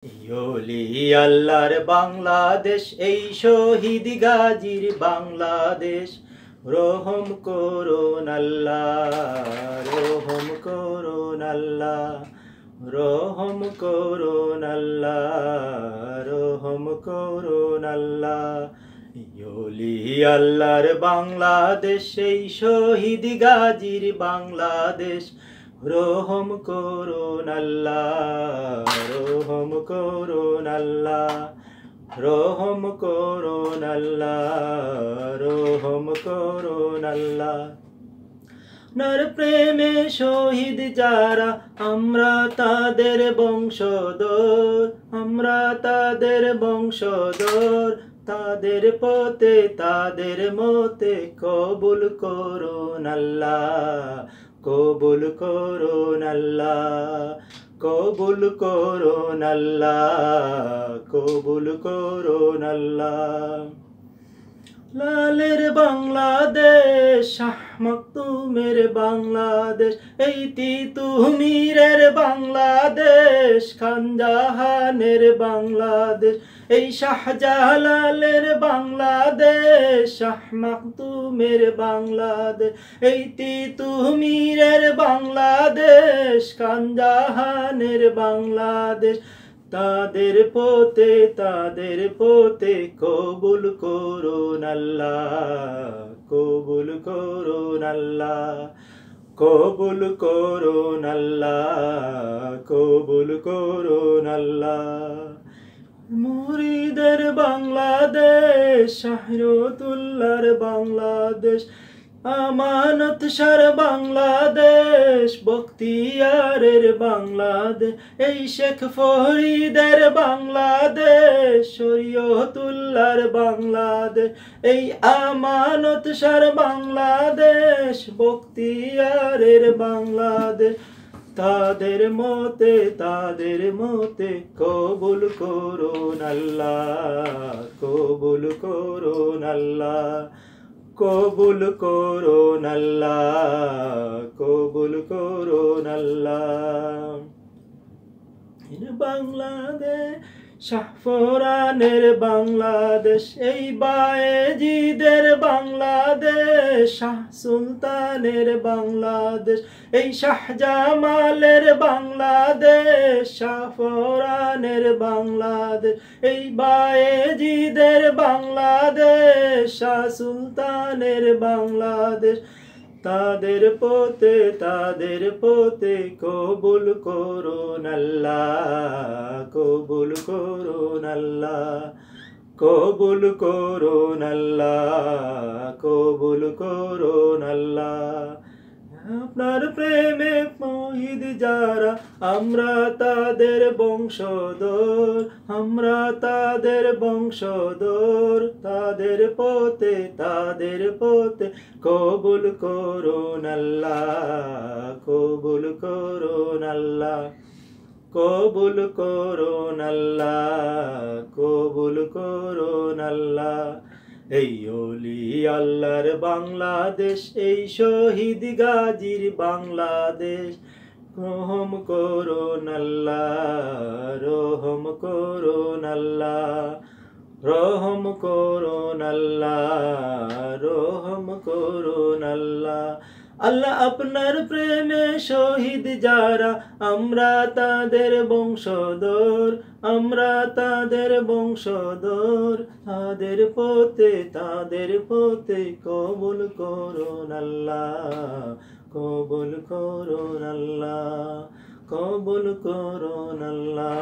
এই অলি আল্লাহর বাংলাদেশ, এই শহীদ গাজীর বাংলাদেশ। রহম করুন আল্লাহ, রহম করুন আল্লাহ, রহম করুন আল্লাহ, রহম করুন আল্লাহ। এই অলি আল্লাহর বাংলাদেশ, এই শহীদ গাজীর বাংলাদেশ। রহম করুন আল্লাহ, রহম করুন আল্লাহ, রহম করুন আল্লাহ, রহম করুন আল্লাহ। নর প্রেমে শহীদ যারা, আমরা তাদের বংশধর, আমরা তাদের বংশধর। তাদের পথে তাদের মতে কবুল করুন আল্লাহ, কবুল করুন আল্লাহ, কবুল করুন আল্লাহ, কবুল করুন আল্লাহ। লালের বাংলাদেশ, শাহ মাকতুমের বাংলাদেশ, এই তিতুমীরের বাংলাদেশ, খান জাহানের বাংলাদেশ, এই শাহজালালের বাংলাদেশ, শাহ মাকতুমের বাংলাদেশ, এই তিতুমীরের বাংলাদেশ, খান জাহানের বাংলাদেশ। তাদের পথে কবুল করুন আল্লাহ, কবুল করুন আল্লাহ, কবুল করুন আল্লাহ, কবুল করুন আল্লাহ। মুরিদের বাংলাদেশ, শাহরতুল্লাহর বাংলাদেশ, আমানত শাহর বাংলাদেশ, বখতিয়ারের বাংলাদেশ, এই শেখ ফরিদের বাংলাদেশ, শরীয়তুল্লাহর বাংলাদেশ, এই আমানত শাহর বাংলাদেশ, বখতিয়ারের বাংলাদেশ। তাদের মতে কবুল করুন আল্লাহ, কবুল করুন আল্লাহ, কবুল করুন আল্লাহ, কবুল করুন আল্লাহ। বাংলাদেশ, শাহ ফরানের বাংলাদেশ, এই বায়েজিদের বাংলাদেশ, শাহ সুলতানের বাংলাদেশ, এই শাহজামালের বাংলাদেশ, শাহ ফরানের বাংলাদেশ, এই বায়েজিদের বাংলাদেশ, শাহ সুলতানের বাংলাদেশ। তাদের পথে কবুল করুন আল্লাহ, কবুল করুন আল্লাহ, কবুল করুন আল্লাহ, কবুল করুন আল্লাহ। আপনার প্রেমে শহীদ যারা, আমরা তাদের বংশধর, আমরা তাদের বংশধর। তাদের পথে কবুল করুন আল্লাহ, কবুল করুন আল্লাহ, কবুল করুন আল্লাহ, কবুল করুন আল্লাহ। এই অলি আল্লাহর বাংলাদেশ, এই শহীদ গাজীর বাংলাদেশ। রহম করুন আল্লাহ, রহম করুন আল্লাহ, রহম করুন আল্লাহ, রহম করুন আল্লাহ। আল্লাহ আপনার প্রেমে শহীদ যারা, আমরা তাদের বংশধর, আমরা তাদের বংশধর। তাদের পথে কবুল করুন আল্লাহ, কবুল করুন আল্লাহ, কবুল করুন আল্লাহ।